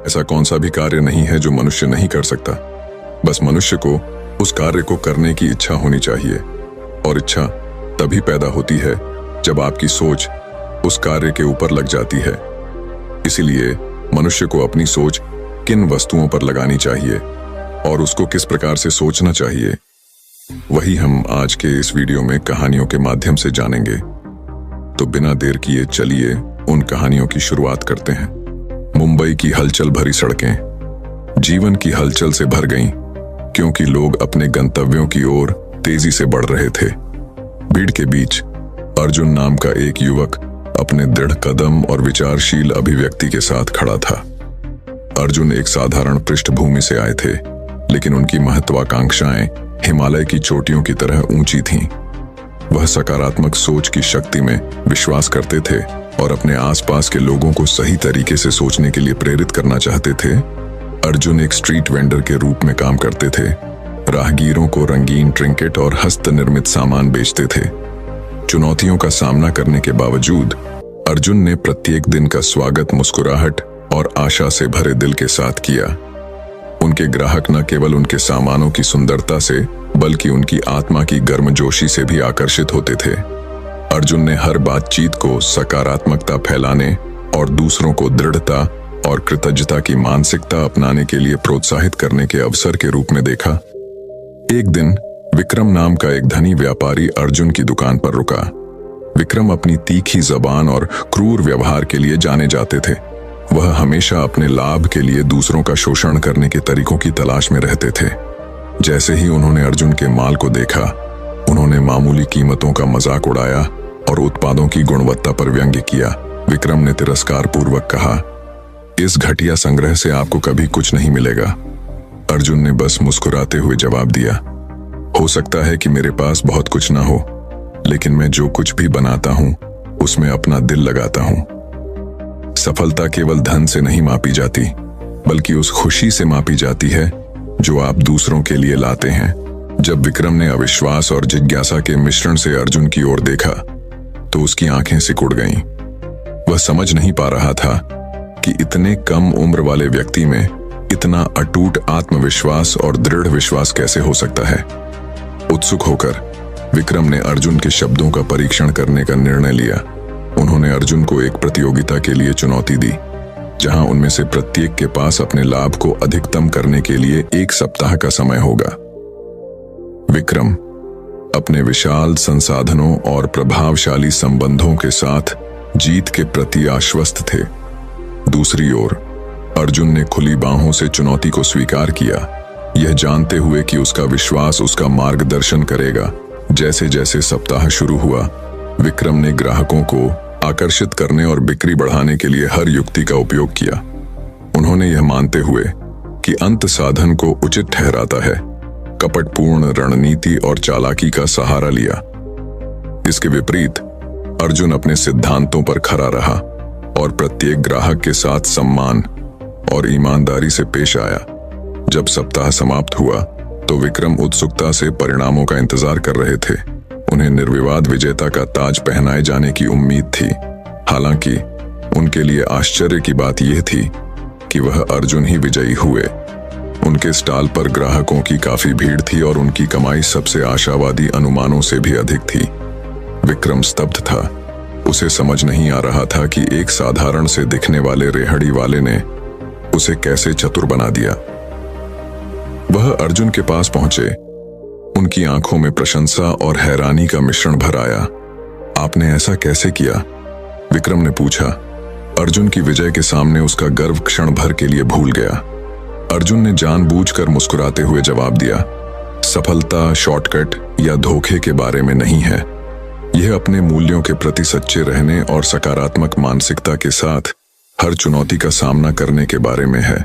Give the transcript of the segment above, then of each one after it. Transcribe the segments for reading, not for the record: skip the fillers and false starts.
ऐसा कौन सा भी कार्य नहीं है जो मनुष्य नहीं कर सकता। बस मनुष्य को उस कार्य को करने की इच्छा होनी चाहिए, और इच्छा तभी पैदा होती है जब आपकी सोच उस कार्य के ऊपर लग जाती है। इसीलिए मनुष्य को अपनी सोच किन वस्तुओं पर लगानी चाहिए और उसको किस प्रकार से सोचना चाहिए, वही हम आज के इस वीडियो में कहानियों के माध्यम से जानेंगे। तो बिना देर किए चलिए उन कहानियों की शुरुआत करते हैं। मुंबई की हलचल भरी सड़कें जीवन की हलचल से भर गईं, क्योंकि लोग अपने गंतव्यों की ओर तेजी से बढ़ रहे थे। भीड़ के बीच अर्जुन नाम का एक युवक अपने दृढ़ कदम और विचारशील अभिव्यक्ति के साथ खड़ा था। अर्जुन एक साधारण पृष्ठभूमि से आए थे, लेकिन उनकी महत्वाकांक्षाएं हिमालय की चोटियों की तरह ऊंची थीं। वह सकारात्मक सोच की शक्ति में विश्वास करते थे और अपने आसपास के लोगों को सही तरीके से सोचने के लिए प्रेरित करना चाहते थे। अर्जुन एक स्ट्रीट वेंडर के रूप में काम करते थे। राहगीरों को रंगीन ट्रिंकेट और हस्त निर्मित सामान बेचते थे। चुनौतियों का सामना करने के बावजूद अर्जुन ने प्रत्येक दिन का स्वागत मुस्कुराहट और आशा से भरे दिल के साथ किया। उनके ग्राहक न केवल उनके सामानों की सुंदरता से, बल्कि उनकी आत्मा की गर्मजोशी से भी आकर्षित होते थे। अर्जुन ने हर बातचीत को सकारात्मकता फैलाने और दूसरों को दृढ़ता और कृतज्ञता की मानसिकता अपनाने के लिए प्रोत्साहित करने के अवसर के रूप में देखा। एक दिन विक्रम नाम का एक धनी व्यापारी अर्जुन की दुकान पर रुका। विक्रम अपनी तीखी जबान और क्रूर व्यवहार के लिए जाने जाते थे। वह हमेशा अपने लाभ के लिए दूसरों का शोषण करने के तरीकों की तलाश में रहते थे। जैसे ही उन्होंने अर्जुन के माल को देखा, उन्होंने मामूली कीमतों का मजाक उड़ाया और उत्पादों की गुणवत्ता पर व्यंग्य किया। विक्रम ने तिरस्कार पूर्वक कहा, इस घटिया संग्रह से आपको कभी कुछ नहीं मिलेगा। अर्जुन ने बस मुस्कुराते हुए जवाब दिया, हो सकता है कि मेरे पास बहुत कुछ ना हो, लेकिन मैं जो कुछ भी बनाता हूं उसमें अपना दिल लगाता हूं। सफलता केवल धन से नहीं मापी जाती, बल्कि उस खुशी से मापी जाती है जो आप दूसरों के लिए लाते हैं। जब विक्रम ने अविश्वास और जिज्ञासा के मिश्रण से अर्जुन की ओर देखा, तो उसकी आंखें सिकुड़ गईं। वह समझ नहीं पा रहा था कि इतने कम उम्र वाले व्यक्ति में इतना अटूट आत्मविश्वास और दृढ़ विश्वास कैसे हो सकता है। उत्सुक होकर विक्रम ने अर्जुन के शब्दों का परीक्षण करने का निर्णय लिया। उन्होंने अर्जुन को एक प्रतियोगिता के लिए चुनौती दी, जहां उनमें से प्रत्येक के पास अपने लाभ को अधिकतम करने के लिए 1 सप्ताह का समय होगा। विक्रम अपने विशाल संसाधनों और प्रभावशाली संबंधों के साथ जीत के प्रति आश्वस्त थे। दूसरी ओर अर्जुन ने खुली बाहों से चुनौती को स्वीकार किया, यह जानते हुए कि उसका विश्वास उसका मार्गदर्शन करेगा। जैसे जैसे सप्ताह शुरू हुआ, विक्रम ने ग्राहकों को आकर्षित करने और बिक्री बढ़ाने के लिए हर युक्ति का उपयोग किया। उन्होंने यह मानते हुए कि अंत साधन को उचित ठहराता है, कपटपूर्ण रणनीति और चालाकी का सहारा लिया। इसके विपरीत अर्जुन अपने सिद्धांतों पर खरा रहा और प्रत्येक ग्राहक के साथ सम्मान और ईमानदारी से पेश आया। जब सप्ताह समाप्त हुआ, तो विक्रम उत्सुकता से परिणामों का इंतजार कर रहे थे। उन्हें निर्विवाद विजेता का ताज पहनाए जाने की उम्मीद थी। हालांकि उनके लिए आश्चर्य की बात यह थी कि वह अर्जुन ही विजयी हुए। उनके स्टॉल पर ग्राहकों की काफी भीड़ थी और उनकी कमाई सबसे आशावादी अनुमानों से भी अधिक थी। विक्रम स्तब्ध था। उसे समझ नहीं आ रहा था कि एक साधारण से दिखने वाले रेहड़ी वाले ने उसे कैसे चतुर बना दिया। वह अर्जुन के पास पहुंचे। उनकी आंखों में प्रशंसा और हैरानी का मिश्रण भर आया। आपने ऐसा कैसे किया? विक्रम ने पूछा। अर्जुन की विजय के सामने उसका गर्व क्षण भर के लिए भूल गया। अर्जुन ने जानबूझकर मुस्कुराते हुए जवाब दिया, सफलता शॉर्टकट या धोखे के बारे में नहीं है। यह अपने मूल्यों के प्रति सच्चे रहने और सकारात्मक मानसिकता के साथ हर चुनौती का सामना करने के बारे में है।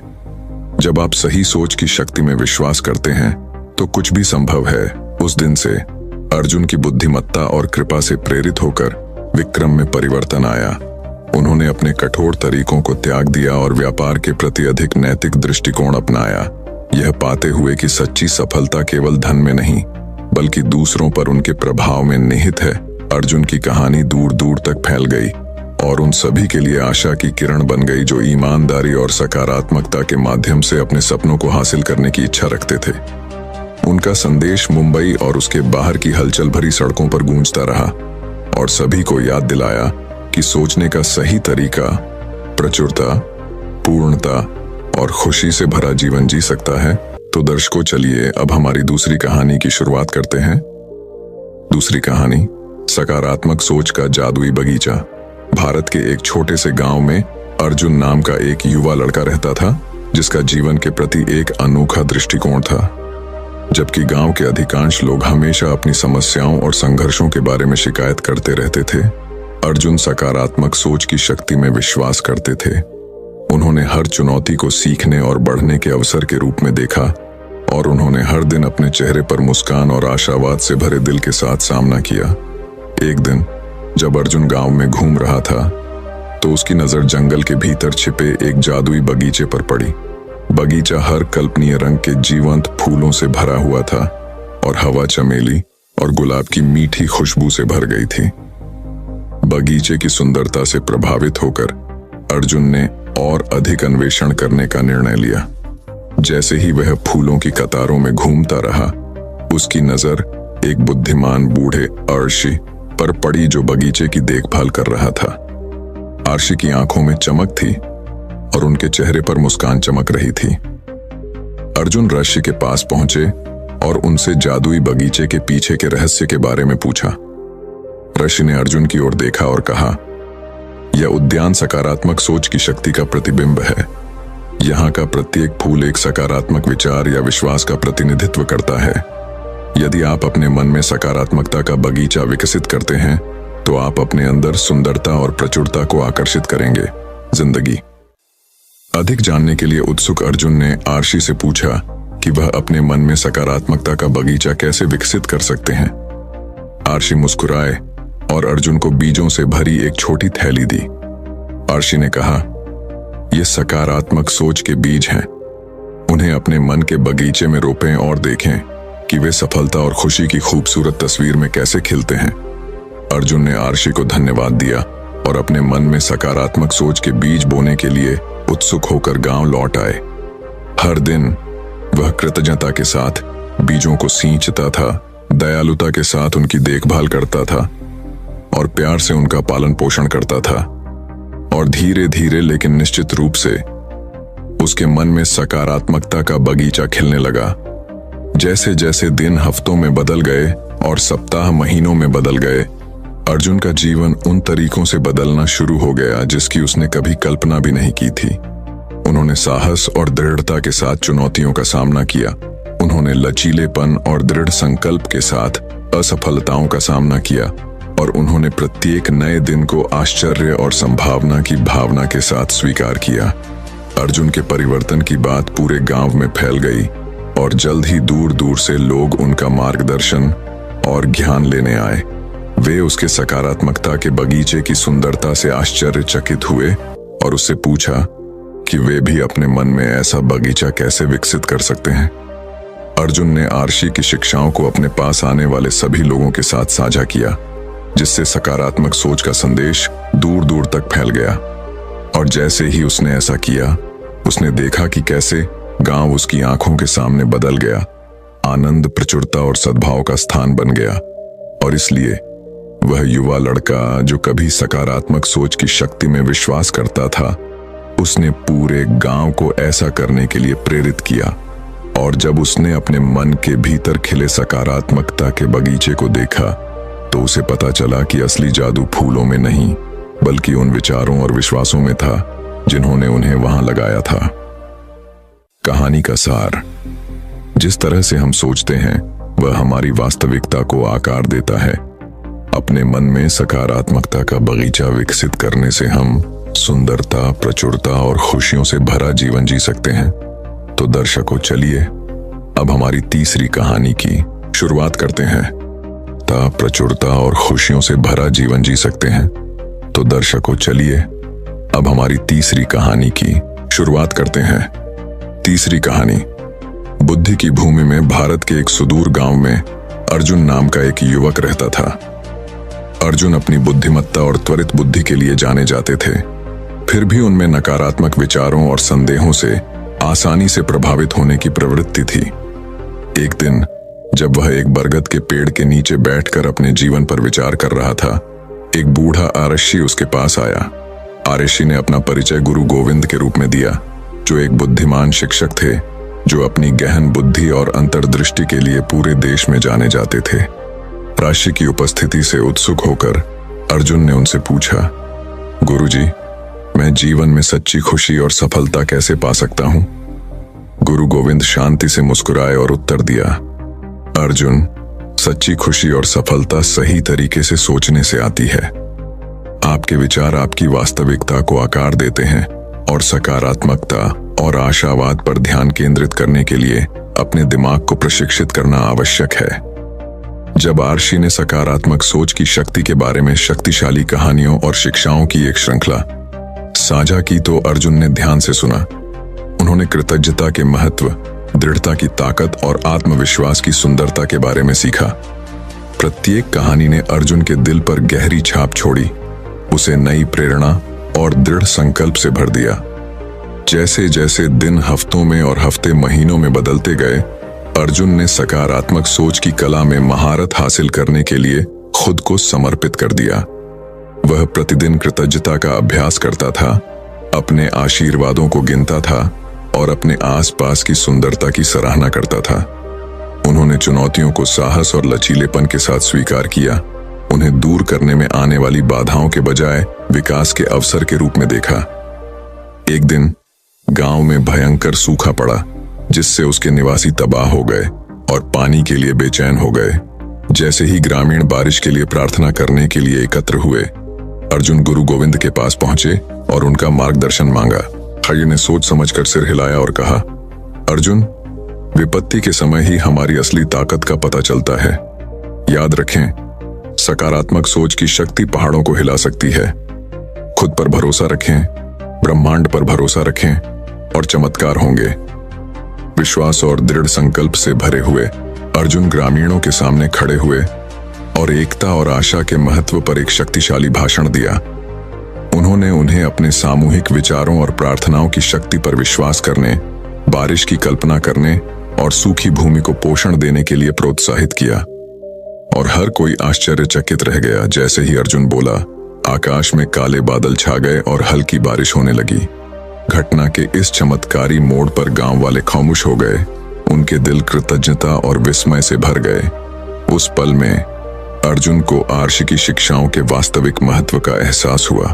जब आप सही सोच की शक्ति में विश्वास करते हैं, तो कुछ भी संभव है। उस दिन से अर्जुन की बुद्धिमत्ता और कृपा से प्रेरित होकर विक्रम में परिवर्तन आया। उन्होंने अपने कठोर तरीकों को त्याग दिया और व्यापार के प्रति अधिक नैतिक दृष्टिकोण अपनाया, यह पाते हुए कि सच्ची सफलता केवल धन में नहीं, बल्कि दूसरों पर उनके प्रभाव में निहित है। अर्जुन की कहानी दूर दूर तक फैल गई और उन सभी के लिए आशा की किरण बन गई जो ईमानदारी और सकारात्मकता के माध्यम से अपने सपनों को हासिल करने की इच्छा रखते थे। उनका संदेश मुंबई और उसके बाहर की हलचल भरी सड़कों पर गूंजता रहा और सभी को याद दिलाया कि सोचने का सही तरीका प्रचुरता, पूर्णता और खुशी से भरा जीवन जी सकता है। तो दर्शकों, चलिए अब हमारी दूसरी कहानी की शुरुआत करते हैं। दूसरी कहानी, सकारात्मक सोच का जादुई बगीचा। भारत के एक छोटे से गांव में अर्जुन नाम का एक युवा लड़का रहता था जिसका जीवन के प्रति एक अनोखा दृष्टिकोण था। जबकि गांव के अधिकांश लोग हमेशा अपनी समस्याओं और संघर्षों के बारे में शिकायत करते रहते थे, अर्जुन सकारात्मक सोच की शक्ति में विश्वास करते थे। उन्होंने हर चुनौती को सीखने और बढ़ने के अवसर के रूप में देखा और उन्होंने हर दिन अपने चेहरे पर मुस्कान और आशावाद से भरे दिल के साथ सामना किया। एक दिन जब अर्जुन गांव में घूम रहा था तो उसकी नजर जंगल के भीतर छिपे एक जादुई बगीचे पर पड़ी। बगीचा हर कल्पनीय रंग के जीवंत फूलों से भरा हुआ था और हवा चमेली और गुलाब की मीठी खुशबू से भर गई थी। बगीचे की सुंदरता से प्रभावित होकर अर्जुन ने और अधिक अन्वेषण करने का निर्णय लिया। जैसे ही वह फूलों की कतारों में घूमता रहा, उसकी नजर एक बुद्धिमान बूढ़े अर्शी पर पड़ी जो बगीचे की देखभाल कर रहा था। अर्शी की आंखों में चमक थी और उनके चेहरे पर मुस्कान चमक रही थी। अर्जुन ऋषि के पास पहुंचे और उनसे जादुई बगीचे के पीछे के रहस्य के बारे में पूछा। ऋषि ने अर्जुन की ओर देखा और कहा, यह उद्यान सकारात्मक सोच की शक्ति का प्रतिबिंब है। यहाँ का प्रत्येक फूल एक सकारात्मक विचार या विश्वास का प्रतिनिधित्व करता है। यदि आप अपने मन में सकारात्मकता का बगीचा विकसित करते हैं तो आप अपने अंदर सुंदरता और प्रचुरता को आकर्षित करेंगे। जिंदगी। अधिक जानने के लिए उत्सुक अर्जुन ने आर्शी से पूछा कि वह अपने मन में सकारात्मकता का बगीचा कैसे विकसित कर सकते हैं। आर्शी मुस्कुराए और अर्जुन को बीजों से भरी एक छोटी थैली दी। आर्शी ने कहा, ये सकारात्मक सोच के बीज हैं। उन्हें अपने मन के बगीचे में रोपें और देखें कि वे सफलता और खुशी की खूबसूरत तस्वीर में कैसे खिलते हैं। अर्जुन ने आर्शी को धन्यवाद दिया और अपने मन में सकारात्मक सोच के बीज बोने के लिए उत्सुक होकर गांव लौट आए। हर दिन वह कृतज्ञता के साथ बीजों को सींचता था, दयालुता के साथ उनकी देखभाल करता था और प्यार से उनका पालन पोषण करता था। और धीरे धीरे लेकिन निश्चित रूप से उसके मन में सकारात्मकता का बगीचा खिलने लगा। जैसे जैसे दिन हफ्तों में बदल गए और सप्ताह महीनों में बदल गए, अर्जुन का जीवन उन तरीकों से बदलना शुरू हो गया जिसकी उसने कभी कल्पना भी नहीं की थी। उन्होंने साहस और दृढ़ता के साथ चुनौतियों का सामना किया। उन्होंने लचीलेपन और दृढ़ संकल्प के साथ असफलताओं का सामना किया और उन्होंने प्रत्येक नए दिन को आश्चर्य और संभावना की भावना के साथ स्वीकार किया। अर्जुन के परिवर्तन की बात पूरे गांव में फैल गई और जल्द ही दूर दूर से लोग उनका मार्गदर्शन और ज्ञान लेने आए। वे उसके सकारात्मकता के बगीचे की सुंदरता से आश्चर्यचकित हुए और उससे पूछा कि वे भी अपने मन में ऐसा बगीचा कैसे विकसित कर सकते हैं। अर्जुन ने आर्शी की शिक्षाओं को अपने पास आने वाले सभी लोगों के साथ साझा किया, जिससे सकारात्मक सोच का संदेश दूर दूर तक फैल गया। और जैसे ही उसने ऐसा किया, उसने देखा कि कैसे गांव उसकी आंखों के सामने बदल गया। आनंद, प्रचुरता और सद्भाव का स्थान बन गया। और इसलिए वह युवा लड़का जो कभी सकारात्मक सोच की शक्ति में विश्वास करता था, उसने पूरे गांव को ऐसा करने के लिए प्रेरित किया। और जब उसने अपने मन के भीतर खिले सकारात्मकता के बगीचे को देखा तो उसे पता चला कि असली जादू फूलों में नहीं बल्कि उन विचारों और विश्वासों में था जिन्होंने उन्हें वहां लगाया था। कहानी का सार। जिस तरह से हम सोचते हैं वह हमारी वास्तविकता को आकार देता है। अपने मन में सकारात्मकता का बगीचा विकसित करने से हम सुंदरता, प्रचुरता और खुशियों से भरा जीवन जी सकते हैं। तो दर्शकों, चलिए अब हमारी तीसरी कहानी की शुरुआत करते हैं। प्रचुरता और खुशियों से भरा जीवन जी सकते हैं। तो दर्शकों, चलिए अब हमारी तीसरी कहानी की शुरुआत करते हैं। तीसरी कहानी। बुद्धि की भूमि में भारत के एक सुदूर गांव में अर्जुन नाम का एक युवक रहता था। अर्जुन अपनी बुद्धिमत्ता और त्वरित बुद्धि के लिए जाने जाते थे, फिर भी उनमें नकारात्मक विचारों और संदेहों से आसानी से प्रभावित होने की प्रवृत्ति थी। एक दिन जब वह एक बरगद के पेड़ के नीचे बैठकर अपने जीवन पर विचार कर रहा था, एक बूढ़ा आरक्षी उसके पास आया। आरक्षी ने अपना परिचय गुरु गोविंद के रूप में दिया, जो एक बुद्धिमान शिक्षक थे, जो अपनी गहन बुद्धि और अंतर्दृष्टि के लिए पूरे देश में जाने जाते थे। राशि की उपस्थिति से उत्सुक होकर अर्जुन ने उनसे पूछा, गुरुजी, मैं जीवन में सच्ची खुशी और सफलता कैसे पा सकता हूं? गुरु गोविंद शांति से मुस्कुराए और उत्तर दिया, अर्जुन, सच्ची खुशी और सफलता सही तरीके से सोचने से आती है। आपके विचार आपकी वास्तविकता को आकार देते हैं और सकारात्मकता और आशावाद पर ध्यान केंद्रित करने के लिए अपने दिमाग को प्रशिक्षित करना आवश्यक है। जब आरशी ने सकारात्मक सोच की शक्ति के बारे में शक्तिशाली कहानियों और शिक्षाओं की एक श्रृंखला साझा की तो अर्जुन ने ध्यान से सुना। उन्होंने कृतज्ञता के महत्व, दृढ़ता की ताकत और आत्मविश्वास की सुंदरता के बारे में सीखा। प्रत्येक कहानी ने अर्जुन के दिल पर गहरी छाप छोड़ी, उसे नई प्रेरणा और दृढ़ संकल्प से भर दिया। जैसे जैसे दिन हफ्तों में और हफ्ते महीनों में बदलते गए, अर्जुन ने सकारात्मक सोच की कला में महारत हासिल करने के लिए खुद को समर्पित कर दिया। वह प्रतिदिन कृतज्ञता का अभ्यास करता था, अपने आशीर्वादों को गिनता था और अपने आसपास की सुंदरता की सराहना करता था। उन्होंने चुनौतियों को साहस और लचीलेपन के साथ स्वीकार किया, उन्हें दूर करने में आने वाली बाधाओं के बजाय विकास के अवसर के रूप में देखा। एक दिन गांव में भयंकर सूखा पड़ा, जिससे उसके निवासी तबाह हो गए और पानी के लिए बेचैन हो गए। जैसे ही ग्रामीण बारिश के लिए प्रार्थना करने के लिए एकत्र हुए, अर्जुन गुरु गोविंद के पास पहुंचे और उनका मार्गदर्शन मांगा। खड़ी ने सोच समझकर सिर हिलाया और कहा, अर्जुन, विपत्ति के समय ही हमारी असली ताकत का पता चलता है। याद रखें, सकारात्मक सोच की शक्ति पहाड़ों को हिला सकती है। खुद पर भरोसा रखें, ब्रह्मांड पर भरोसा रखें और चमत्कार होंगे। विश्वास और दृढ़ संकल्प से भरे हुए अर्जुन ग्रामीणों के सामने खड़े हुए और एकता और आशा के महत्व पर एक शक्तिशाली भाषण दिया। उन्होंने उन्हें अपने सामूहिक विचारों और प्रार्थनाओं की शक्ति पर विश्वास करने, बारिश की कल्पना करने और सूखी भूमि को पोषण देने के लिए प्रोत्साहित किया। और हर कोई आश्चर्यचकित रह गया। जैसे ही अर्जुन बोला, आकाश में काले बादल छा गए और हल्की बारिश होने लगी। घटना के इस चमत्कारी मोड़ पर गांव वाले खामोश हो गए, उनके दिल कृतज्ञता और विस्मय से भर गए। उस पल में अर्जुन को आर्षि की शिक्षाओं के वास्तविक महत्व का एहसास हुआ।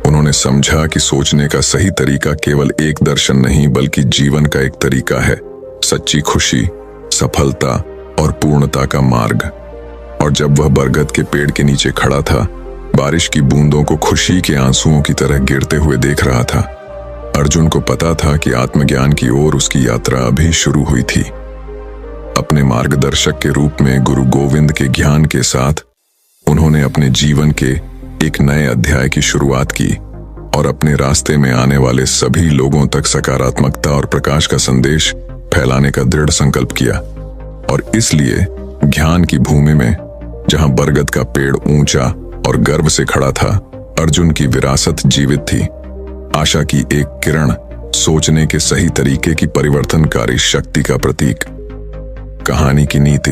उन्होंने समझा कि सोचने का सही तरीका केवल एक दर्शन नहीं, बल्कि जीवन का एक तरीका है, सच्ची खुशी, सफलता और पूर्णता का मार्ग। और जब वह बरगद के पेड़ के नीचे खड़ा था, बारिश की बूंदों को खुशी के आंसुओं की तरह गिरते हुए देख रहा था, अर्जुन को पता था कि आत्मज्ञान की ओर उसकी यात्रा अभी शुरू हुई थी। अपने मार्गदर्शक के रूप में गुरु गोविंद के ज्ञान के साथ उन्होंने अपने जीवन के एक नए अध्याय की शुरुआत की और अपने रास्ते में आने वाले सभी लोगों तक सकारात्मकता और प्रकाश का संदेश फैलाने का दृढ़ संकल्प किया। और इसलिए ज्ञान की भूमि में, जहां बरगद का पेड़ ऊंचा और गर्व से खड़ा था, अर्जुन की विरासत जीवित थी। आशा की एक किरण, सोचने के सही तरीके की परिवर्तनकारी शक्ति का प्रतीक। कहानी की नीति: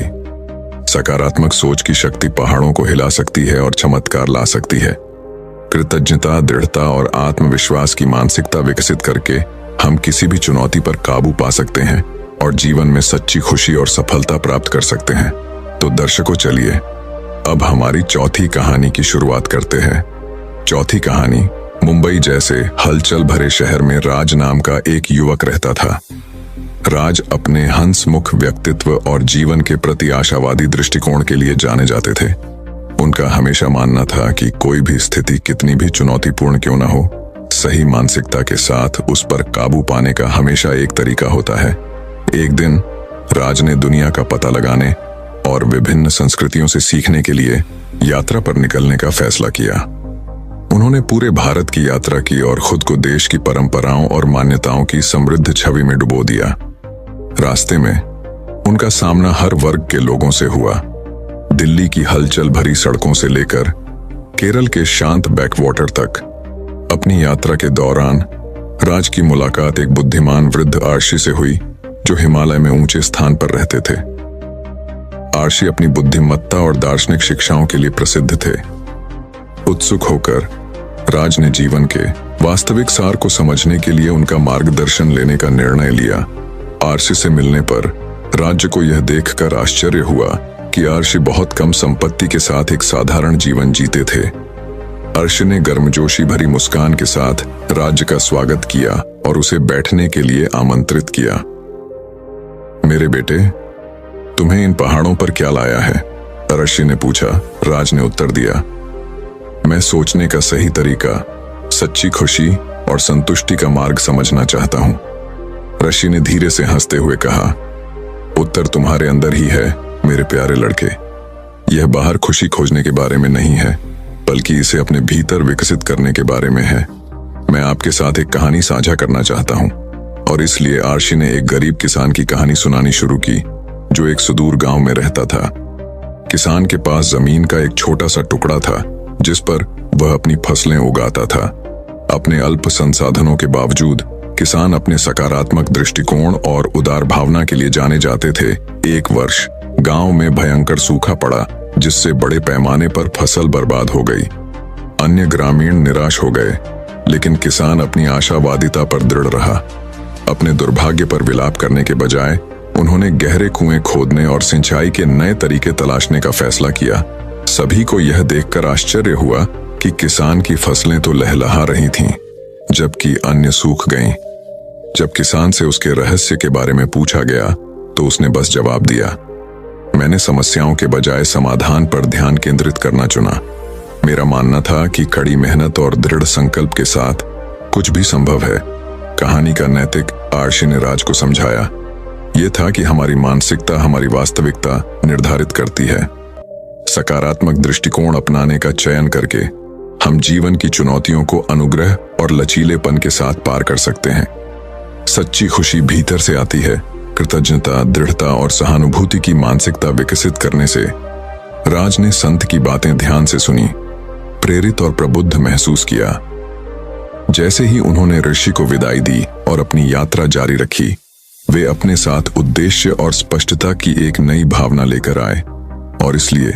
सकारात्मक सोच की शक्ति पहाड़ों को हिला सकती है और चमत्कार ला सकती है। कृतज्ञता, दृढ़ता और आत्मविश्वास की मानसिकता विकसित करके हम किसी भी चुनौती पर काबू पा सकते हैं और जीवन में सच्ची खुशी और सफलता प्राप्त कर सकते हैं। तो दर्शकों, चलिए अब हमारी चौथी कहानी की शुरुआत करते हैं। चौथी कहानी: मुंबई जैसे हलचल भरे शहर में राज नाम का एक युवक रहता था। राज अपने हंसमुख व्यक्तित्व और जीवन के प्रति आशावादी दृष्टिकोण के लिए जाने जाते थे। उनका हमेशा मानना था कि कोई भी स्थिति कितनी भी चुनौतीपूर्ण क्यों न हो, सही मानसिकता के साथ उस पर काबू पाने का हमेशा एक तरीका होता है। एक दिन राज ने दुनिया का पता लगाने और विभिन्न संस्कृतियों से सीखने के लिए यात्रा पर निकलने का फैसला किया। उन्होंने पूरे भारत की यात्रा की और खुद को देश की परंपराओं और मान्यताओं की समृद्ध छवि में डुबो दिया। रास्ते में उनका सामना हर वर्ग के लोगों से हुआ, दिल्ली की हलचल भरी सड़कों से लेकर केरल के शांत बैकवाटर तक। अपनी यात्रा के दौरान राज की मुलाकात एक बुद्धिमान वृद्ध आर्षी से हुई जो हिमालय में ऊंचे स्थान पर रहते थे। आर्षी अपनी बुद्धिमत्ता और दार्शनिक शिक्षाओं के लिए प्रसिद्ध थे। उत्सुक होकर राज ने जीवन के वास्तविक सार को समझने के लिए उनका मार्गदर्शन लेने का निर्णय लिया। आर्षी से मिलने पर राज्य को यह देखकर आश्चर्य हुआ कि आर्षी बहुत कम संपत्ति के साथ एक साधारण जीवन जीते थे। आर्षी ने गर्मजोशी भरी मुस्कान के साथ राज्य का स्वागत किया और उसे बैठने के लिए आमंत्रित किया। मेरे बेटे, तुम्हें इन पहाड़ों पर क्या लाया है? आर्षी ने पूछा। राज ने उत्तर दिया, मैं सोचने का सही तरीका, सच्ची खुशी और संतुष्टि का मार्ग समझना चाहता हूं। ऋषि ने धीरे से हंसते हुए कहा, उत्तर तुम्हारे अंदर ही है मेरे प्यारे लड़के। यह बाहर खुशी खोजने के बारे में नहीं है, बल्कि इसे अपने भीतर विकसित करने के बारे में है। मैं आपके साथ एक कहानी साझा करना चाहता हूं। और इसलिए आर्षी ने एक गरीब किसान की कहानी सुनानी शुरू की जो एक सुदूर गांव में रहता था। किसान के पास जमीन का एक छोटा सा टुकड़ा था जिस पर वह अपनी फसलें उगाता था। अपने अल्प संसाधनों के बावजूद किसान अपने सकारात्मक दृष्टिकोण और उदार भावना के लिए जाने जाते थे। एक वर्ष गांव में भयंकर सूखा पड़ा जिससे बड़े पैमाने पर फसल बर्बाद हो गई। अन्य ग्रामीण निराश हो गए, लेकिन किसान अपनी आशावादिता पर दृढ़ रहा। अपने दुर्भाग्य पर विलाप करने के बजाय उन्होंने गहरे कुएं खोदने और सिंचाई के नए तरीके तलाशने का फैसला किया। सभी को यह देखकर आश्चर्य हुआ कि किसान की फसलें तो लहलहा रही थीं, जबकि अन्य सूख गईं। जब किसान से उसके रहस्य के बारे में पूछा गया तो उसने बस जवाब दिया, मैंने समस्याओं के बजाय समाधान पर ध्यान केंद्रित करना चुना। मेरा मानना था कि कड़ी मेहनत और दृढ़ संकल्प के साथ कुछ भी संभव है। कहानी का नैतिक आर्षी ने राज को समझाया, यह था कि हमारी मानसिकता हमारी वास्तविकता निर्धारित करती है। सकारात्मक दृष्टिकोण अपनाने का चयन करके हम जीवन की चुनौतियों को अनुग्रह और लचीलेपन के साथ पार कर सकते हैं। सच्ची खुशी भीतर से आती है। कृतज्ञता, दृढ़ता और सहानुभूति की मानसिकता विकसित करने से राज ने संत की बातें ध्यान से सुनी, प्रेरित और प्रबुद्ध महसूस किया। जैसे ही उन्होंने ऋषि को विदाई दी और अपनी यात्रा जारी रखी, वे अपने साथ उद्देश्य और स्पष्टता की एक नई भावना लेकर आए। और इसलिए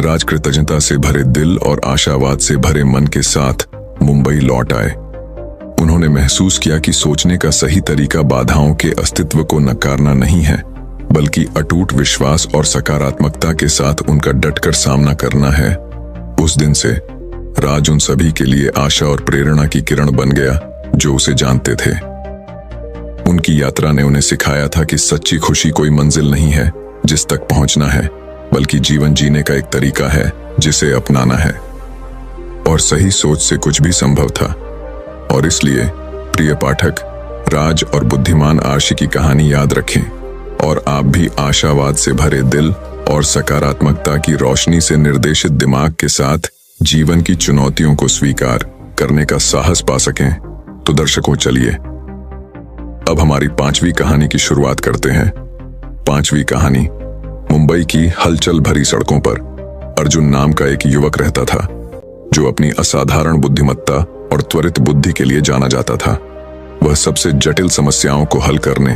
राज कृतज्ञता से भरे दिल और आशावाद से भरे मन के साथ मुंबई लौट आए। उन्होंने महसूस किया कि सोचने का सही तरीका बाधाओं के अस्तित्व को नकारना नहीं है, बल्कि अटूट विश्वास और सकारात्मकता के साथ उनका डटकर सामना करना है। उस दिन से राज उन सभी के लिए आशा और प्रेरणा की किरण बन गया जो उसे जानते थे। उनकी यात्रा ने उन्हें सिखाया था कि सच्ची खुशी कोई मंजिल नहीं है जिस तक पहुंचना है, बल्कि जीवन जीने का एक तरीका है जिसे अपनाना है। और सही सोच से कुछ भी संभव था। और इसलिए प्रिय पाठक, राज और बुद्धिमान आर्षी की कहानी याद रखें और आप भी आशावाद से भरे दिल और सकारात्मकता की रोशनी से निर्देशित दिमाग के साथ जीवन की चुनौतियों को स्वीकार करने का साहस पा सकें। तो दर्शकों, चलिए अब हमारी 5वीं कहानी की शुरुआत करते हैं। 5वीं कहानी मुंबई की हलचल भरी सड़कों पर अर्जुन नाम का एक युवक रहता था जो अपनी असाधारण बुद्धिमत्ता और त्वरित बुद्धि के लिए जाना जाता था। वह सबसे जटिल समस्याओं को हल करने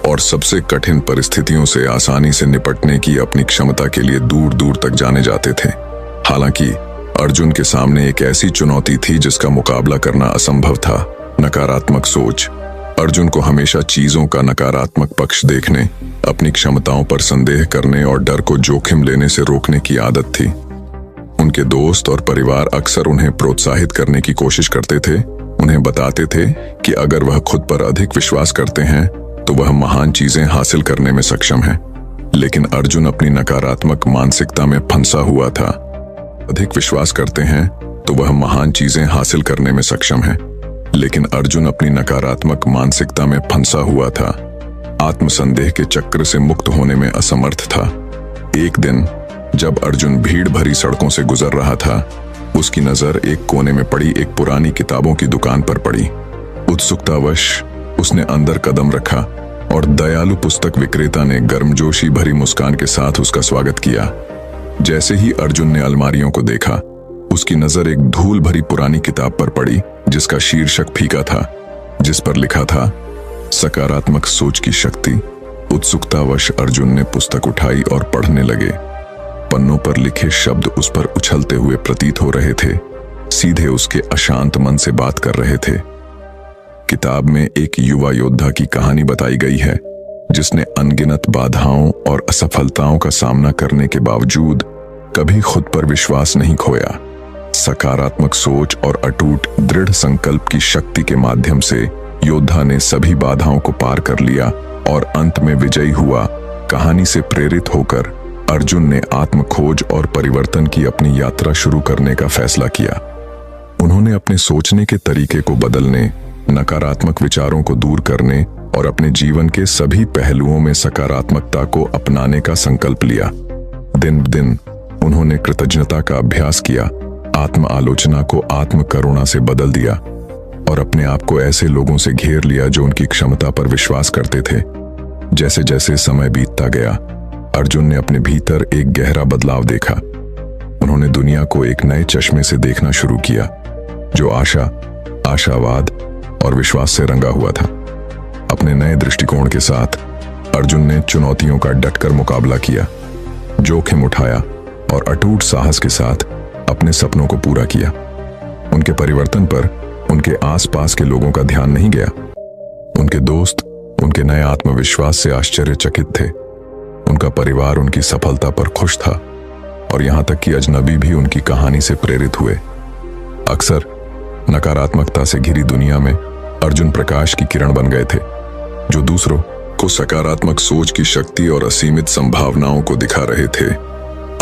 और सबसे कठिन परिस्थितियों से आसानी से निपटने की अपनी क्षमता के लिए दूर दूर तक जाने जाते थे। हालांकि अर्जुन के सामने एक ऐसी चुनौती थी जिसका मुकाबला करना असंभव था, नकारात्मक सोच। अर्जुन को हमेशा चीजों का नकारात्मक पक्ष देखने, अपनी क्षमताओं पर संदेह करने और डर को जोखिम लेने से रोकने की आदत थी। उनके दोस्त और परिवार अक्सर उन्हें प्रोत्साहित करने की कोशिश करते थे। उन्हें बताते थे कि अगर वह खुद पर अधिक विश्वास करते हैं तो वह महान चीजें हासिल करने में सक्षम हैं। लेकिन अर्जुन अपनी नकारात्मक मानसिकता में फंसा हुआ था। अधिक विश्वास करते हैं तो वह महान चीजें हासिल करने में सक्षम है, लेकिन अर्जुन अपनी नकारात्मक मानसिकता में फंसा हुआ था। आत्मसंदेह के चक्र से मुक्त होने में असमर्थ था। एक दिन जब अर्जुन भीड़ भरी सड़कों से गुजर रहा था, उसकी नजर एक कोने में पड़ी एक पुरानी किताबों की दुकान पर पड़ी। उत्सुकतावश उसने अंदर कदम रखा और दयालु पुस्तक विक्रेता ने गर्मजोशी भरी मुस्कान के साथ उसका स्वागत किया। जैसे ही अर्जुन ने अलमारियों को देखा, उसकी नजर एक धूल भरी पुरानी किताब पर पड़ी जिसका शीर्षक फीका था, जिस पर लिखा था सकारात्मक सोच की शक्ति। उत्सुकतावश अर्जुन ने पुस्तक उठाई और पढ़ने लगे। पन्नों पर लिखे शब्द उस पर उछलते हुए प्रतीत हो रहे थे, सीधे उसके अशांत मन से बात कर रहे थे। किताब में एक युवा योद्धा की कहानी बताई गई है जिसने अनगिनत बाधाओं और असफलताओं का सामना करने के बावजूद कभी खुद पर विश्वास नहीं खोया। सकारात्मक सोच और अटूट दृढ़ संकल्प की शक्ति के माध्यम से योद्धा ने सभी बाधाओं को पार कर लिया और अंत में विजयी हुआ। कहानी से प्रेरित होकर अर्जुन ने आत्म खोज और परिवर्तन की अपनी यात्रा शुरू करने का फैसला किया। उन्होंने अपने सोचने के तरीके को बदलने, नकारात्मक विचारों को दूर करने और अपने जीवन के सभी पहलुओं में सकारात्मकता को अपनाने का संकल्प लिया। दिन दिन उन्होंने कृतज्ञता का अभ्यास किया, आत्म आलोचना को आत्म करुणा से बदल दिया और अपने आप को ऐसे लोगों से घेर लिया जो उनकी क्षमता पर विश्वास करते थे। जैसे जैसे समय बीतता गया, अर्जुन ने अपने भीतर एक गहरा बदलाव देखा। उन्होंने दुनिया को एक नए चश्मे से देखना शुरू किया, जो आशा, आशावाद और विश्वास से रंगा हुआ था। अपने नए दृष्टिकोण के साथ अर्जुन ने चुनौतियों का डटकर मुकाबला किया, जोखिम उठाया और अटूट साहस के साथ अपने सपनों को पूरा किया। उनके परिवर्तन पर उनके आसपास के लोगों का ध्यान नहीं गया। उनके दोस्त उनके नए आत्मविश्वास से आश्चर्यचकित थे। उनका परिवार उनकी सफलता पर खुश था और यहां तक कि अजनबी भी उनकी कहानी से प्रेरित हुए। अक्सर नकारात्मकता से घिरी दुनिया में अर्जुन प्रकाश की किरण बन गए थे, जो दूसरों को सकारात्मक सोच की शक्ति और असीमित संभावनाओं को दिखा रहे थे।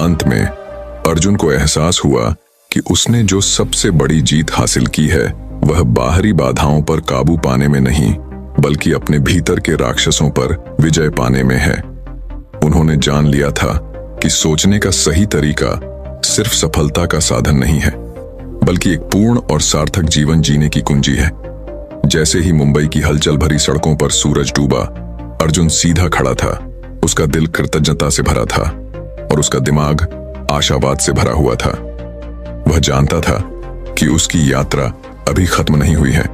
अंत में अर्जुन को एहसास हुआ कि उसने जो सबसे बड़ी जीत हासिल की है वह बाहरी बाधाओं पर काबू पाने में नहीं, बल्कि अपने भीतर के राक्षसों पर विजय पाने में है। उन्होंने जान लिया था कि सोचने का सही तरीका सिर्फ सफलता का साधन नहीं है, बल्कि एक पूर्ण और सार्थक जीवन जीने की कुंजी है। जैसे ही मुंबई की हलचल भरी सड़कों पर सूरज डूबा, अर्जुन सीधा खड़ा था। उसका दिल कृतज्ञता से भरा था और उसका दिमाग आशावाद से भरा हुआ था। वह जानता था कि उसकी यात्रा अभी खत्म नहीं हुई है,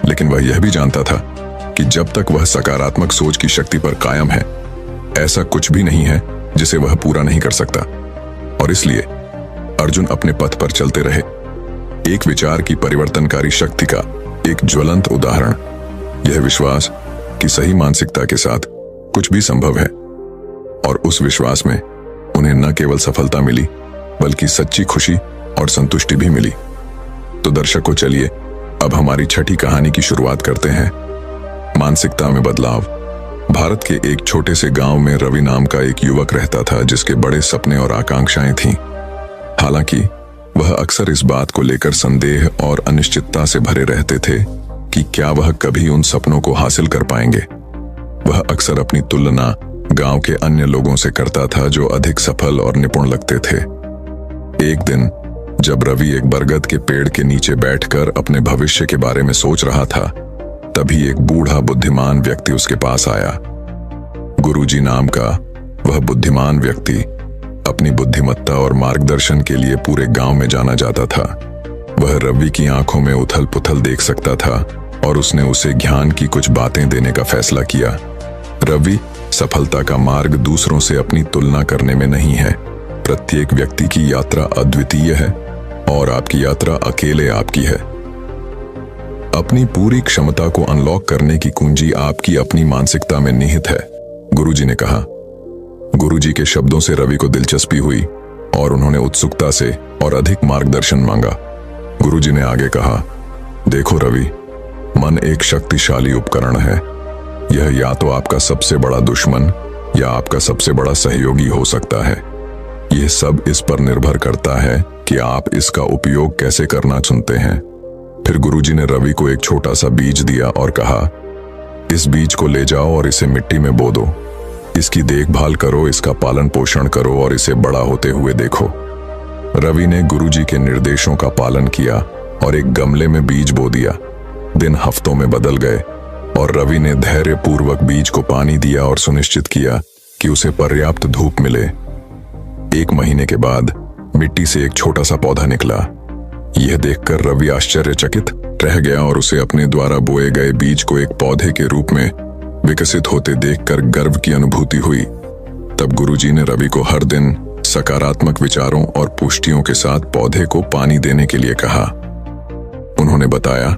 लेकिन वह यह भी जानता था कि जब तक वह सकारात्मक सोच की शक्ति पर कायम है, ऐसा कुछ भी नहीं है जिसे वह पूरा नहीं कर सकता। और इसलिए अर्जुन अपने पथ पर चलते रहे। एक विचार की परिवर्तनकारी शक्ति का एक ज्वलंत उदाहरण, यह विश्वास कि सही मानसिकता के साथ कुछ भी संभव है। और उस विश्वास में उन्हें न केवल सफलता मिली, बल्कि सच्ची खुशी और संतुष्टि भी मिली। तो दर्शकों, चलिए अब हमारी छठी कहानी की शुरुआत करते हैं। मानसिकता में बदलाव। भारत के एक छोटे से गांव में रवि नाम का एक युवक रहता था जिसके बड़े सपने और आकांक्षाएं थीं। हालांकि वह अक्सर इस बात को लेकर संदेह और अनिश्चितता से भरे रहते थे कि क्या वह कभी उन सपनों को हासिल कर पाएंगे। वह अक्सर अपनी तुलना गांव के अन्य लोगों से करता था जो अधिक सफल और निपुण लगते थे। एक दिन जब रवि एक बरगद के पेड़ के नीचे बैठकर अपने भविष्य के बारे में सोच रहा था, तभी एक बूढ़ा बुद्धिमान व्यक्ति उसके पास आया। गुरुजी नाम का वह बुद्धिमान व्यक्ति अपनी बुद्धिमत्ता और मार्गदर्शन के लिए पूरे गांव में जाना जाता था। वह रवि की आंखों में उथल पुथल देख सकता था और उसने उसे ज्ञान की कुछ बातें देने का फैसला किया। रवि, सफलता का मार्ग दूसरों से अपनी तुलना करने में नहीं है। प्रत्येक व्यक्ति की यात्रा अद्वितीय है और आपकी यात्रा अकेले आपकी है। अपनी पूरी क्षमता को अनलॉक करने की कुंजी आपकी अपनी मानसिकता में निहित है, गुरुजी ने कहा। गुरुजी के शब्दों से रवि को दिलचस्पी हुई और उन्होंने उत्सुकता से और अधिक मार्गदर्शन मांगा। गुरुजी ने आगे कहा, देखो रवि, मन एक शक्तिशाली उपकरण है। यह या तो आपका सबसे बड़ा दुश्मन या आपका सबसे बड़ा सहयोगी हो सकता है। यह सब इस पर निर्भर करता है कि आप इसका उपयोग कैसे करना चुनते हैं। फिर गुरुजी ने रवि को एक छोटा सा बीज दिया और कहा, इस बीज को ले जाओ और इसे मिट्टी में बो दो। इसकी देखभाल करो, इसका पालन पोषण करो और इसे बड़ा होते हुए देखो। रवि ने गुरुजी के निर्देशों का पालन किया और एक गमले में बीज बो दिया। दिन हफ्तों में बदल गए और रवि ने धैर्यपूर्वक बीज को पानी दिया और सुनिश्चित किया कि उसे पर्याप्त धूप मिले। 1 महीने के बाद मिट्टी से एक छोटा सा पौधा निकला। यह देखकर रवि आश्चर्यचकित रह गया और उसे अपने द्वारा बोए गए बीज को एक पौधे के रूप में विकसित होते देखकर गर्व की अनुभूति हुई। तब गुरुजी ने रवि को हर दिन सकारात्मक विचारों और पुष्टियों के साथ पौधे को पानी देने के लिए कहा। उन्होंने बताया,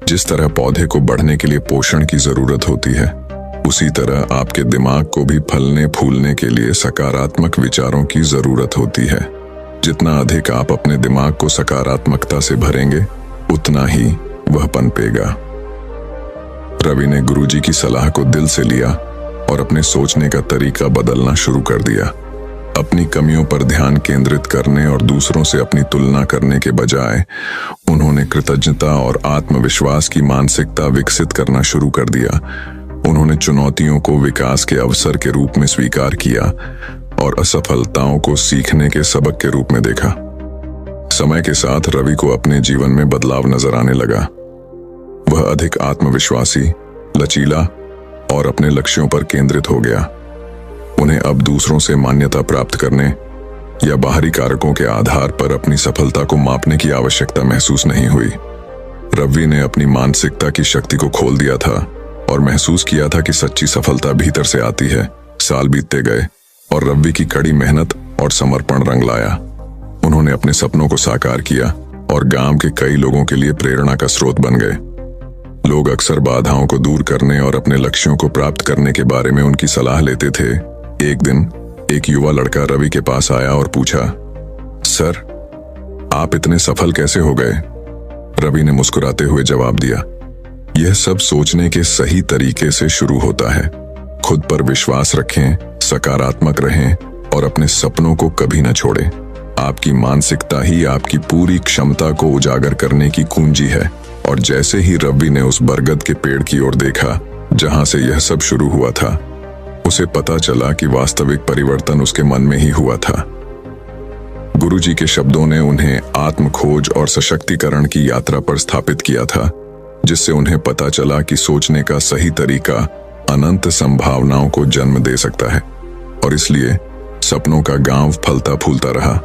जिस तरह पौधे को बढ़ने के लिए पोषण की जरूरत होती है, उसी तरह आपके दिमाग को भी फलने फूलने के लिए सकारात्मक विचारों की जरूरत होती है। जितना अधिक आप अपने दिमाग को सकारात्मकता से भरेंगे, उतना ही वह पनपेगा। रवि ने गुरुजी की सलाह को दिल से लिया और अपने सोचने का तरीका बदलना शुरू कर दिया। अपनी कमियों पर ध्यान केंद्रित करने और दूसरों से अपनी तुलना करने के बजाय उन्होंने कृतज्ञता और आत्मविश्वास की मानसिकता विकसित करना शुरू कर दिया। उन्होंने चुनौतियों को विकास के अवसर के रूप में स्वीकार किया और असफलताओं को सीखने के सबक के रूप में देखा। समय के साथ रवि को अपने जीवन में बदलाव नजर आने लगा। वह अधिक आत्मविश्वासी, लचीला और अपने लक्ष्यों पर केंद्रित हो गया। उन्हें अब दूसरों से मान्यता प्राप्त करने या बाहरी कारकों के आधार पर अपनी सफलता को मापने की आवश्यकता महसूस नहीं हुई। रवि ने अपनी मानसिकता की शक्ति को खोल दिया था और महसूस किया था कि सच्ची सफलता भीतर से आती है। साल बीतते गए और रवि की कड़ी मेहनत और समर्पण रंग लाया। उन्होंने अपने सपनों को साकार किया और गांव के कई लोगों के लिए प्रेरणा का स्रोत बन गए। लोग अक्सर बाधाओं को दूर करने और अपने लक्ष्यों को प्राप्त करने के बारे में उनकी सलाह लेते थे। एक दिन एक युवा लड़का रवि के पास आया और पूछा, सर, आप इतने सफल कैसे हो गए? रवि ने मुस्कुराते हुए जवाब दिया, यह सब सोचने के सही तरीके से शुरू होता है। खुद पर विश्वास रखें, सकारात्मक रहें और अपने सपनों को कभी न छोड़ें। आपकी मानसिकता ही आपकी पूरी क्षमता को उजागर करने की कुंजी है। और जैसे ही रवि ने उस बरगद के पेड़ की ओर देखा जहां से यह सब शुरू हुआ था, उसे पता चला कि वास्तविक परिवर्तन उसके मन में ही हुआ था। गुरुजी के शब्दों ने उन्हें आत्मखोज और सशक्तिकरण की यात्रा पर स्थापित किया था, जिससे उन्हें पता चला कि सोचने का सही तरीका अनंत संभावनाओं को जन्म दे सकता है और इसलिए सपनों का गांव फलता फूलता रहा।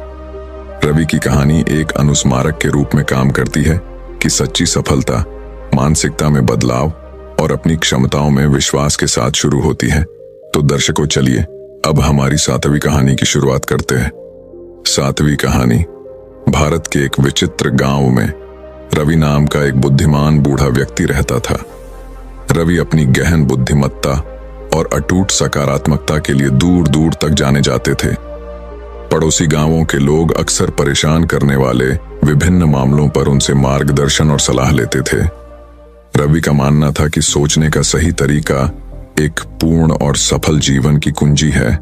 रवि की कहानी एक अनुस्मारक के रूप में काम करती है कि सच्ची सफलता मानसिकता में बदलाव और अपनी क्षमताओं में विश्वास के साथ शुरू होती है। तो दर्शकों, चलिए अब हमारी 7वीं कहानी की शुरुआत करते हैं। 7वीं कहानी। भारत के एक विचित्र गांव में रवि नाम का एक बुद्धिमान बूढ़ा व्यक्ति रहता था। रवि अपनी गहन बुद्धिमत्ता और अटूट सकारात्मकता के लिए दूर दूर तक जाने जाते थे। पड़ोसी गांवों के लोग अक्सर परेशान करने वाले विभिन्न मामलों पर उनसे मार्गदर्शन और सलाह लेते थे। रवि का मानना था कि सोचने का सही तरीका एक पूर्ण और सफल जीवन की कुंजी है।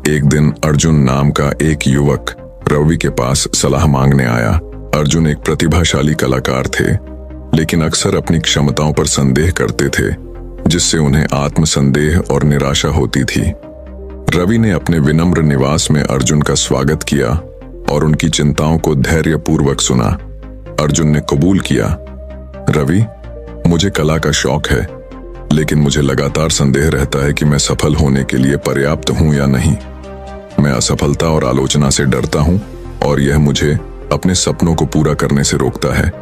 एक दिन अर्जुन नाम का एक युवक रवि के पास सलाह मांगने आया। अर्जुन एक प्रतिभाशाली कलाकार थे, लेकिन अक्सर अपनी क्षमताओं पर संदेह करते थे, जिससे उन्हें आत्मसंदेह और निराशा होती थी। रवि ने अपने विनम्र निवास में अर्जुन का स्वागत किया और उनकी चिंताओं को धैर्यपूर्वक सुना। अर्जुन ने कबूल किया, रवि, मुझे कला का शौक है, लेकिन मुझे लगातार संदेह रहता है कि मैं सफल होने के लिए पर्याप्त हूं या नहीं। मैं असफलता और आलोचना से डरता हूं और यह मुझे अपने सपनों को पूरा करने से रोकता है।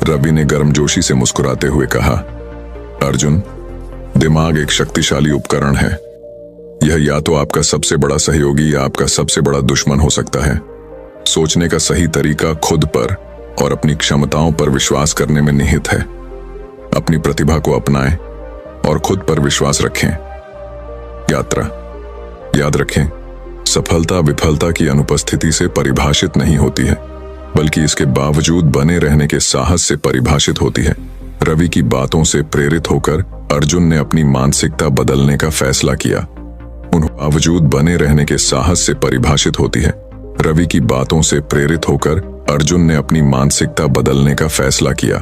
रवि ने गर्मजोशी से मुस्कुराते हुए कहा, अर्जुन, दिमाग एक शक्तिशाली उपकरण है। यह या तो आपका सबसे बड़ा सहयोगी या आपका सबसे बड़ा दुश्मन हो सकता है। सोचने का सही तरीका खुद पर और अपनी क्षमताओं पर विश्वास करने में निहित है। अपनी प्रतिभा को अपनाएं और खुद पर विश्वास रखें। यात्रा। याद रखें, सफलता विफलता की अनुपस्थिति से परिभाषित नहीं होती है, बल्कि इसके बावजूद बने रहने के साहस से परिभाषित होती है। रवि की बातों से प्रेरित होकर अर्जुन ने अपनी मानसिकता बदलने का फैसला किया। उन बावजूद बने रहने के साहस से परिभाषित होती है। रवि की बातों से प्रेरित होकर अर्जुन ने अपनी मानसिकता बदलने का फैसला किया।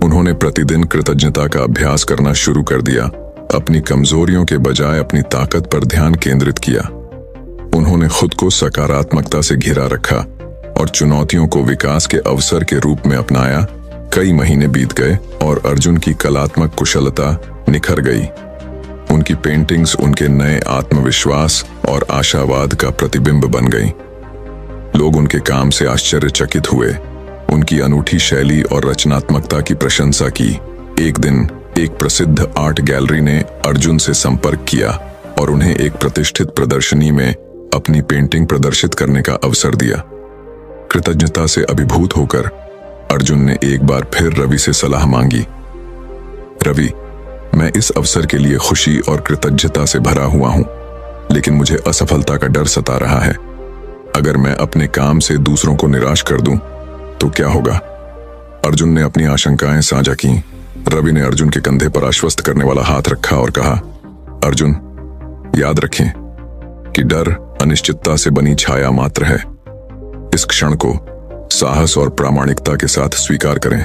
उन्होंने प्रतिदिन कृतज्ञता का अभ्यास करना शुरू कर दिया। अपनी कमजोरियों के बजाय अपनी ताकत पर ध्यान केंद्रित किया। उन्होंने खुद को सकारात्मकता से घिरा रखा और चुनौतियों को विकास के अवसर के रूप में अपनाया। कई महीने बीत गए और अर्जुन की कलात्मक कुशलता निखर गई। उनकी पेंटिंग्स उनके नए आत्मविश्वास और आशावाद का प्रतिबिंब बन गईं। लोग उनके काम से आश्चर्यचकित हुए, उनकी अनूठी शैली और रचनात्मकता की प्रशंसा की। एक दिन एक प्रसिद्ध आर्ट गैलरी ने अर्जुन से संपर्क किया और उन्हें एक प्रतिष्ठित प्रदर्शनी में अपनी पेंटिंग प्रदर्शित करने का अवसर दिया। कृतज्ञता से अभिभूत होकर अर्जुन ने एक बार फिर रवि से सलाह मांगी। रवि, मैं इस अवसर के लिए खुशी और कृतज्ञता से भरा हुआ हूं, लेकिन मुझे असफलता का डर सता रहा है। अगर मैं अपने काम से दूसरों को निराश कर दूं तो क्या होगा? अर्जुन ने अपनी आशंकाएं साझा की। रवि ने अर्जुन के कंधे पर आश्वस्त करने वाला हाथ रखा और कहा, अर्जुन, याद रखें कि डर अनिश्चितता से बनी छाया मात्र है। इस क्षण को साहस और प्रामाणिकता के साथ स्वीकार करें।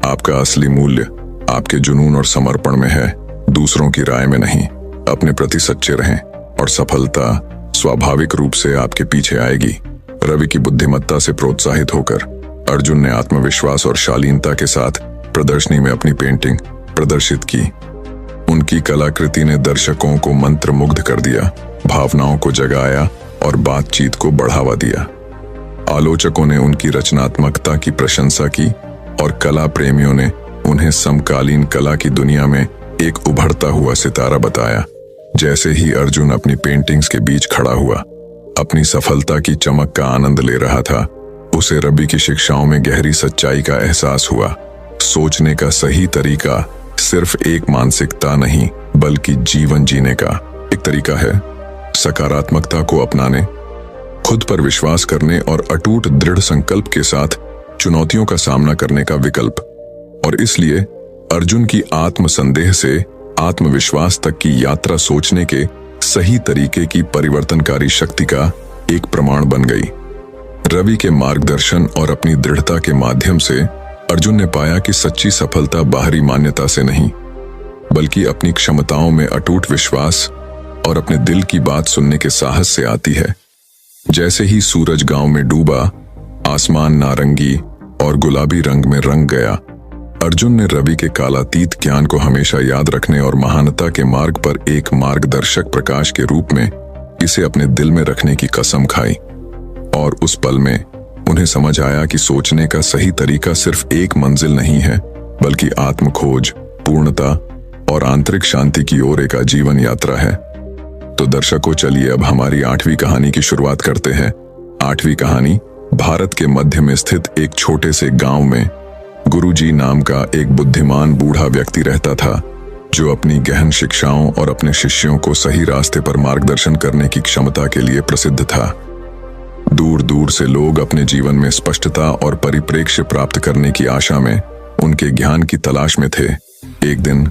आपका असली मूल्य आपके जुनून और समर्पण में है, दूसरों की राय में नहीं। अपने प्रति सच्चे रहें और सफलता स्वाभाविक रूप से आपके पीछे आएगी। रवि की बुद्धिमत्ता से प्रोत्साहित होकर अर्जुन ने आत्मविश्वास और शालीनता के साथ प्रदर्शनी में अपनी पेंटिंग प्रदर्शित की। उनकी कलाकृति ने दर्शकों को मंत्रमुग्ध कर दिया, भावनाओं को जगाया और बातचीत को बढ़ावा दिया। आलोचकों ने उनकी रचनात्मकता की प्रशंसा की और कला प्रेमियों ने उन्हें समकालीन कला की दुनिया में एक उभरता हुआ सितारा बताया। जैसे ही अर्जुन अपनी पेंटिंग्स के बीच खड़ा हुआ, अपनी सफलता की चमक का आनंद ले रहा था, उसे रवि की शिक्षाओं में गहरी सच्चाई का एहसास हुआ। सोचने का सही तरीका सिर्फ एक मानसिकता नहीं, बल्कि जीवन जीने का एक तरीका है। सकारात्मकता को अपनाने, खुद पर विश्वास करने और अटूट दृढ़ संकल्प के साथ चुनौतियों का सामना करने का विकल्प। और इसलिए अर्जुन की आत्मसंदेह से आत्मविश्वास तक की यात्रा सोचने के सही तरीके की परिवर्तनकारी शक्ति का एक प्रमाण बन गई। रवि के मार्गदर्शन और अपनी दृढ़ता के माध्यम से अर्जुन ने पाया कि सच्ची सफलता बाहरी मान्यता से नहीं, बल्कि अपनी क्षमताओं में अटूट विश्वास और अपने दिल की बात सुनने के साहस से आती है। जैसे ही सूरज गांव में डूबा, आसमान नारंगी और गुलाबी रंग में रंग गया। अर्जुन ने रवि के कालातीत ज्ञान को हमेशा याद रखने और महानता के मार्ग पर एक मार्गदर्शक प्रकाश के रूप में इसे अपने दिल में रखने की कसम खाई। और उस पल में उन्हें समझ आया कि सोचने का सही तरीका सिर्फ एक मंजिल नहीं है, बल्कि आत्मखोज, पूर्णता और आंतरिक शांति की ओर एक आजीवन यात्रा है। तो दर्शकों, चलिए अब हमारी 8वीं कहानी की शुरुआत करते हैं। 8वीं कहानी भारत के मध्य में स्थित एक छोटे से गांव में गुरुजी नाम का एक बुद्धिमान बूढ़ा व्यक्ति रहता था, जो अपनी गहन शिक्षाओं और अपने शिष्यों को सही रास्ते पर मार्गदर्शन करने की क्षमता के लिए प्रसिद्ध था। दूर दूर से लोग अपने जीवन में स्पष्टता और परिप्रेक्ष्य प्राप्त करने की आशा में उनके ज्ञान की तलाश में थे। एक दिन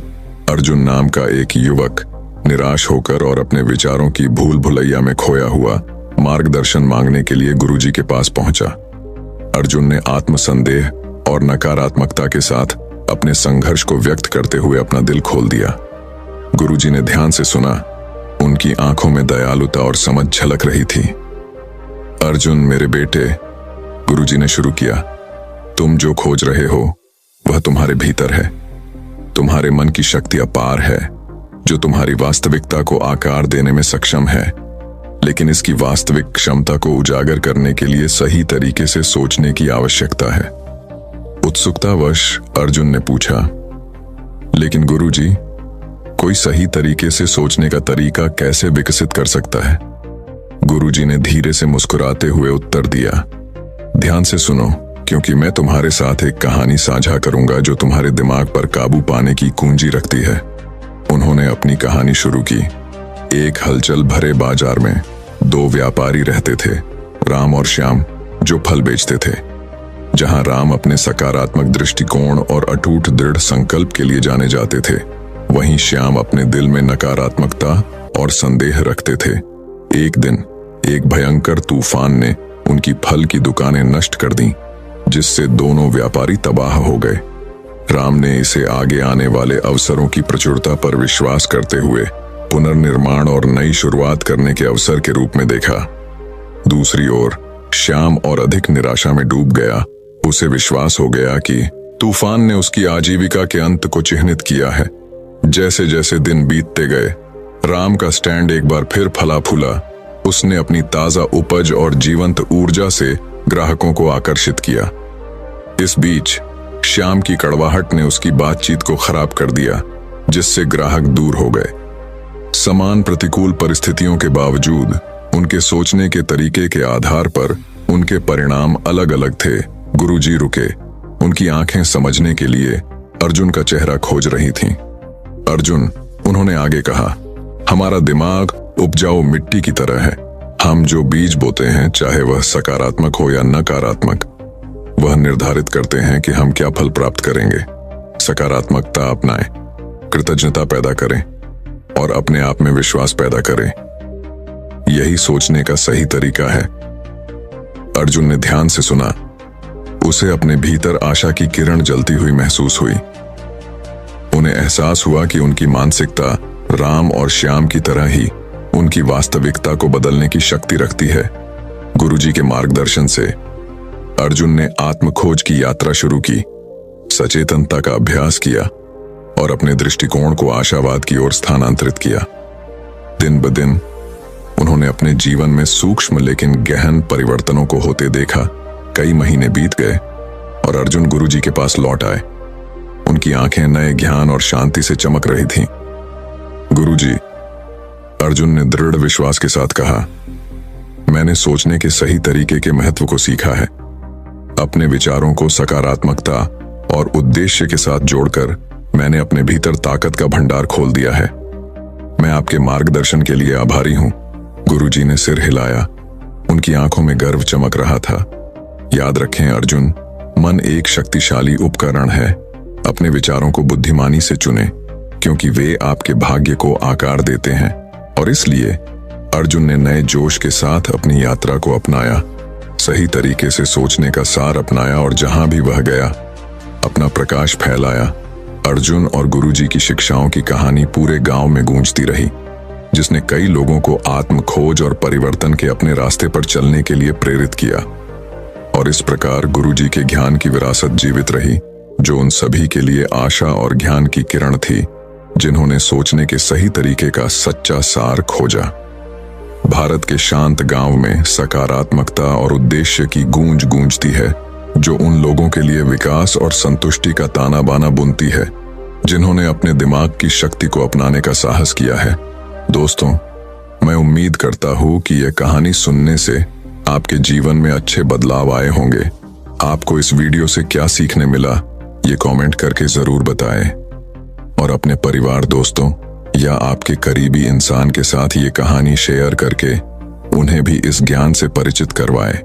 अर्जुन नाम का एक युवक निराश होकर और अपने विचारों की भूल भुलैया में खोया हुआ मार्गदर्शन मांगने के लिए गुरुजी के पास पहुंचा। अर्जुन ने आत्मसंदेह और नकारात्मकता के साथ अपने संघर्ष को व्यक्त करते हुए अपना दिल खोल दिया। गुरुजी ने ध्यान से सुना। उनकी आंखों में दयालुता और समझ झलक रही थी। अर्जुन, मेरे बेटे, गुरुजी ने शुरू किया, तुम जो खोज रहे हो वह तुम्हारे भीतर है। तुम्हारे मन की शक्ति अपार है, जो तुम्हारी वास्तविकता को आकार देने में सक्षम है। लेकिन इसकी वास्तविक क्षमता को उजागर करने के लिए सही तरीके से सोचने की आवश्यकता है। उत्सुकतावश अर्जुन ने पूछा, लेकिन गुरुजी, कोई सही तरीके से सोचने का तरीका कैसे विकसित कर सकता है? गुरुजी ने धीरे से मुस्कुराते हुए उत्तर दिया, ध्यान से सुनो, क्योंकि मैं तुम्हारे साथ एक कहानी साझा करूंगा जो तुम्हारे दिमाग पर काबू पाने की कुंजी रखती है। उन्होंने अपनी कहानी शुरू की। एक हलचल भरे बाजार में 2 व्यापारी रहते थे, राम और श्याम, जो फल बेचते थे। जहां राम अपने सकारात्मक दृष्टिकोण और अटूट दृढ़ संकल्प के लिए जाने जाते थे, वहीं श्याम अपने दिल में नकारात्मकता और संदेह रखते थे। एक दिन एक भयंकर तूफान ने उनकी फल की दुकानें नष्ट कर दी, जिससे दोनों व्यापारी तबाह हो गए। राम ने इसे आगे आने वाले अवसरों की प्रचुरता पर विश्वास करते हुए पुनर्निर्माण और नई शुरुआत करने के अवसर के रूप में देखा। दूसरी ओर श्याम और अधिक निराशा में डूब गया। उसे विश्वास हो गया कि तूफान ने उसकी आजीविका के अंत को चिह्नित किया है। जैसे जैसे दिन बीतते गए, राम का स्टैंड एक बार फिर फला फूला। उसने अपनी ताजा उपज और जीवंत ऊर्जा से ग्राहकों को आकर्षित किया। इस बीच श्याम की कड़वाहट ने उसकी बातचीत को खराब कर दिया, जिससे ग्राहक दूर हो गए। समान प्रतिकूल परिस्थितियों के बावजूद उनके सोचने के तरीके के आधार पर उनके परिणाम अलग अलग थे। गुरुजी रुके। उनकी आंखें समझने के लिए अर्जुन का चेहरा खोज रही थीं। अर्जुन, उन्होंने आगे कहा, हमारा दिमाग उपजाऊ मिट्टी की तरह है। हम जो बीज बोते हैं, चाहे वह सकारात्मक हो या नकारात्मक, वह निर्धारित करते हैं कि हम क्या फल प्राप्त करेंगे। सकारात्मकता अपनाएं, कृतज्ञता पैदा करें और अपने आप में विश्वास पैदा करें। यही सोचने का सही तरीका है। अर्जुन ने ध्यान से सुना। उसे अपने भीतर आशा की किरण जलती हुई महसूस हुई। उन्हें एहसास हुआ कि उनकी मानसिकता राम और श्याम की तरह ही उनकी वास्तविकता को बदलने की शक्ति रखती है। गुरुजी के मार्गदर्शन से अर्जुन ने आत्मखोज की यात्रा शुरू की, सचेतनता का अभ्यास किया और अपने दृष्टिकोण को आशावाद की ओर स्थानांतरित किया। दिन ब दिन उन्होंने अपने जीवन में सूक्ष्म लेकिन गहन परिवर्तनों को होते देखा। कई महीने बीत गए और अर्जुन गुरुजी के पास लौट आए। उनकी आंखें नए ज्ञान और शांति से चमक रही थीं। गुरुजी, अर्जुन ने दृढ़ विश्वास के साथ कहा, मैंने सोचने के सही तरीके के महत्व को सीखा है। अपने विचारों को सकारात्मकता और उद्देश्य के साथ जोड़कर मैंने अपने भीतर ताकत का भंडार खोल दिया है। मैं आपके मार्गदर्शन के लिए आभारी हूं। गुरुजी ने सिर हिलाया। उनकी आंखों में गर्व चमक रहा था। याद रखें अर्जुन, मन एक शक्तिशाली उपकरण है। अपने विचारों को बुद्धिमानी से चुनें, क्योंकि वे आपके भाग्य को आकार देते हैं। और इसलिए अर्जुन ने नए जोश के साथ अपनी यात्रा को अपनाया, सही तरीके से सोचने का सार अपनाया और जहां भी वह गया अपना प्रकाश फैलाया। अर्जुन और गुरुजी की शिक्षाओं की कहानी पूरे गांव में गूंजती रही, जिसने कई लोगों को आत्मखोज और परिवर्तन के अपने रास्ते पर चलने के लिए प्रेरित किया। और इस प्रकार गुरुजी के ज्ञान की विरासत जीवित रही, जो उन सभी के लिए आशा और ज्ञान की किरण थी, जिन्होंने सोचने के सही तरीके का सच्चा सार खोजा। भारत के शांत गांव में सकारात्मकता और उद्देश्य की गूंज गूंजती है, जो उन लोगों के लिए विकास और संतुष्टि का ताना बाना बुनती है, जिन्होंने अपने दिमाग की शक्ति को अपनाने का साहस किया है। दोस्तों, मैं उम्मीद करता हूं कि यह कहानी सुनने से आपके जीवन में अच्छे बदलाव आए होंगे। आपको इस वीडियो से क्या सीखने मिला, ये कमेंट करके जरूर बताएं और अपने परिवार, दोस्तों या आपके करीबी इंसान के साथ ये कहानी शेयर करके उन्हें भी इस ज्ञान से परिचित करवाएं।